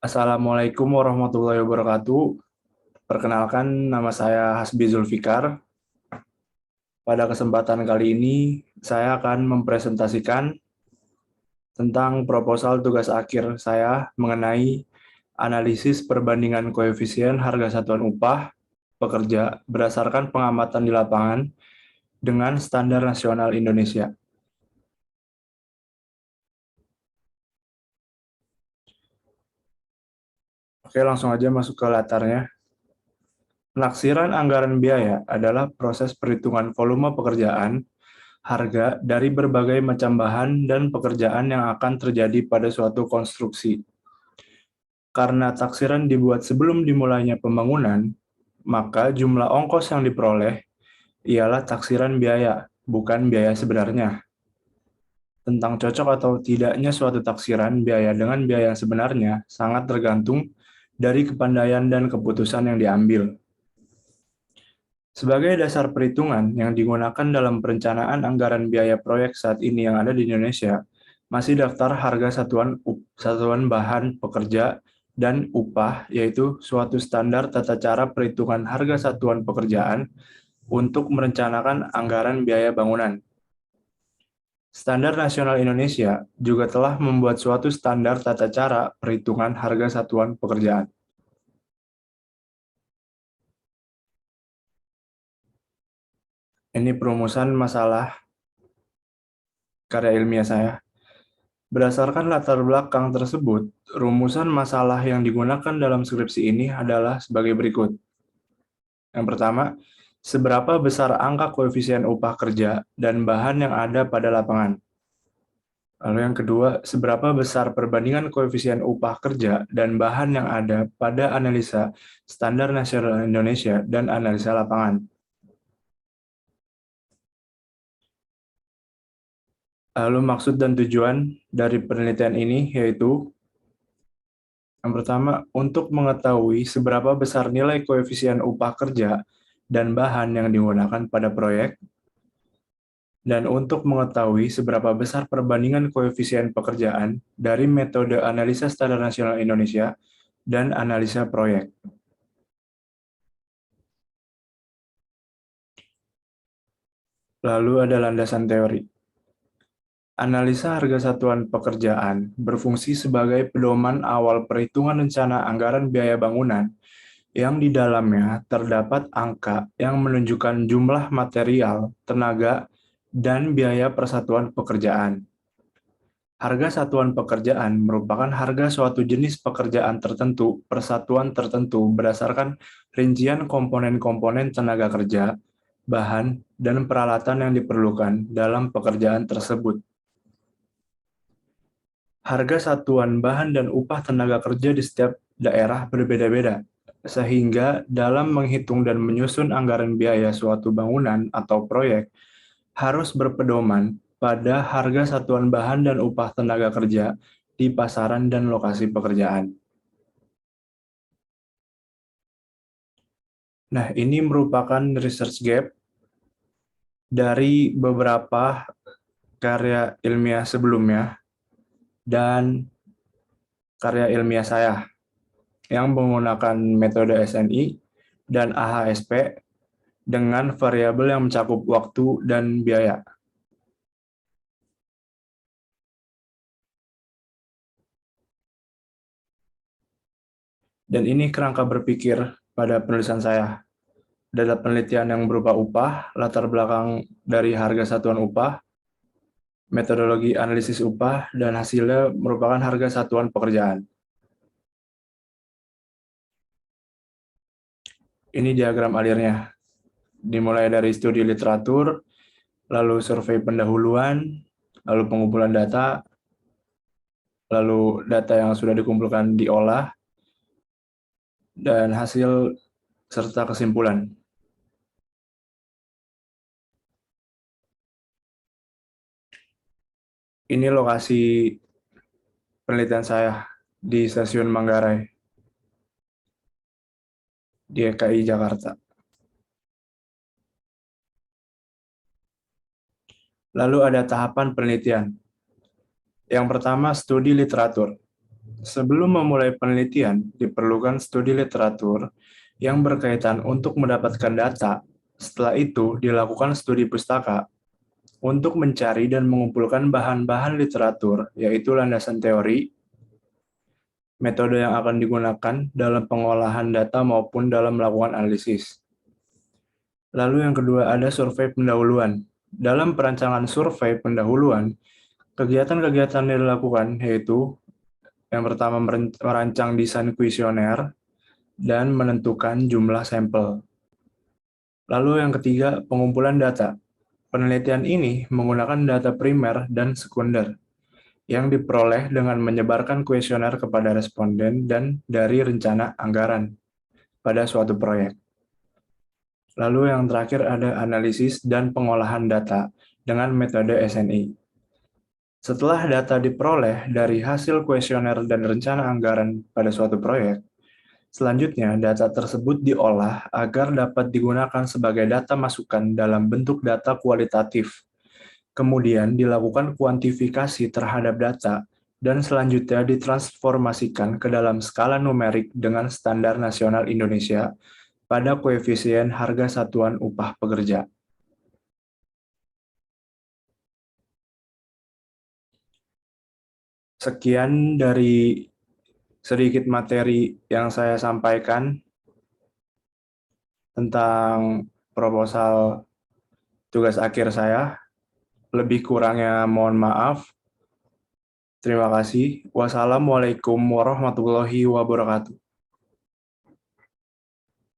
Assalamualaikum warahmatullahi wabarakatuh. Perkenalkan, nama saya Hasbi Zulfikar. Pada kesempatan kali ini, saya akan mempresentasikan tentang proposal tugas akhir saya mengenai analisis perbandingan koefisien harga satuan upah pekerja berdasarkan pengamatan di lapangan dengan standar nasional Indonesia. Oke, langsung aja masuk ke latarnya. Penaksiran anggaran biaya adalah proses perhitungan volume pekerjaan harga dari berbagai macam bahan dan pekerjaan yang akan terjadi pada suatu konstruksi. Karena taksiran dibuat sebelum dimulainya pembangunan, maka jumlah ongkos yang diperoleh ialah taksiran biaya, bukan biaya sebenarnya. Tentang cocok atau tidaknya suatu taksiran biaya dengan biaya yang sebenarnya sangat tergantung dari kepandaian dan keputusan yang diambil. Sebagai dasar perhitungan yang digunakan dalam perencanaan anggaran biaya proyek saat ini yang ada di Indonesia, masih daftar harga satuan bahan pekerja dan upah, yaitu suatu standar tata cara perhitungan harga satuan pekerjaan untuk merencanakan anggaran biaya bangunan. Standar Nasional Indonesia juga telah membuat suatu standar tata cara perhitungan harga satuan pekerjaan. Ini perumusan masalah karya ilmiah saya. Berdasarkan latar belakang tersebut, rumusan masalah yang digunakan dalam skripsi ini adalah sebagai berikut. Yang pertama, seberapa besar angka koefisien upah kerja dan bahan yang ada pada lapangan. Lalu yang kedua, seberapa besar perbandingan koefisien upah kerja dan bahan yang ada pada analisa standar nasional Indonesia dan analisa lapangan. Lalu maksud dan tujuan dari penelitian ini yaitu yang pertama, untuk mengetahui seberapa besar nilai koefisien upah kerja dan bahan yang digunakan pada proyek, dan untuk mengetahui seberapa besar perbandingan koefisien pekerjaan dari metode analisa standar nasional Indonesia dan analisa proyek. Lalu ada landasan teori. Analisa harga satuan pekerjaan berfungsi sebagai pedoman awal perhitungan rencana anggaran biaya bangunan yang di dalamnya terdapat angka yang menunjukkan jumlah material, tenaga, dan biaya persatuan pekerjaan. Harga satuan pekerjaan merupakan harga suatu jenis pekerjaan tertentu, persatuan tertentu berdasarkan rincian komponen-komponen tenaga kerja, bahan, dan peralatan yang diperlukan dalam pekerjaan tersebut. Harga satuan bahan dan upah tenaga kerja di setiap daerah berbeda-beda, sehingga dalam menghitung dan menyusun anggaran biaya suatu bangunan atau proyek harus berpedoman pada harga satuan bahan dan upah tenaga kerja di pasaran dan lokasi pekerjaan. Nah, ini merupakan research gap dari beberapa karya ilmiah sebelumnya dan karya ilmiah saya yang menggunakan metode SNI dan AHSP dengan variabel yang mencakup waktu dan biaya. Dan ini kerangka berpikir pada penulisan saya. Data penelitian yang berupa upah, latar belakang dari harga satuan upah, metodologi analisis upah, dan hasilnya merupakan harga satuan pekerjaan. Ini diagram alirnya. Dimulai dari studi literatur, lalu survei pendahuluan, lalu pengumpulan data, lalu data yang sudah dikumpulkan diolah, dan hasil serta kesimpulan. Ini lokasi penelitian saya di Stasiun Manggarai, di DKI Jakarta. Lalu ada tahapan penelitian. Yang pertama, studi literatur. Sebelum memulai penelitian, diperlukan studi literatur yang berkaitan untuk mendapatkan data. Setelah itu, dilakukan studi pustaka untuk mencari dan mengumpulkan bahan-bahan literatur, yaitu landasan teori, metode yang akan digunakan dalam pengolahan data maupun dalam melakukan analisis. Lalu yang kedua ada survei pendahuluan. Dalam perancangan survei pendahuluan, kegiatan-kegiatan yang dilakukan yaitu yang pertama merancang desain kuesioner dan menentukan jumlah sampel. Lalu yang ketiga, pengumpulan data. Penelitian ini menggunakan data primer dan sekunder yang diperoleh dengan menyebarkan kuesioner kepada responden dan dari rencana anggaran pada suatu proyek. Lalu yang terakhir ada analisis dan pengolahan data dengan metode SNI. Setelah data diperoleh dari hasil kuesioner dan rencana anggaran pada suatu proyek, selanjutnya data tersebut diolah agar dapat digunakan sebagai data masukan dalam bentuk data kualitatif. Kemudian dilakukan kuantifikasi terhadap data dan selanjutnya ditransformasikan ke dalam skala numerik dengan standar nasional Indonesia pada koefisien harga satuan upah pekerja. Sekian dari sedikit materi yang saya sampaikan tentang proposal tugas akhir saya. Lebih kurangnya mohon maaf. Terima kasih. Wassalamualaikum warahmatullahi wabarakatuh.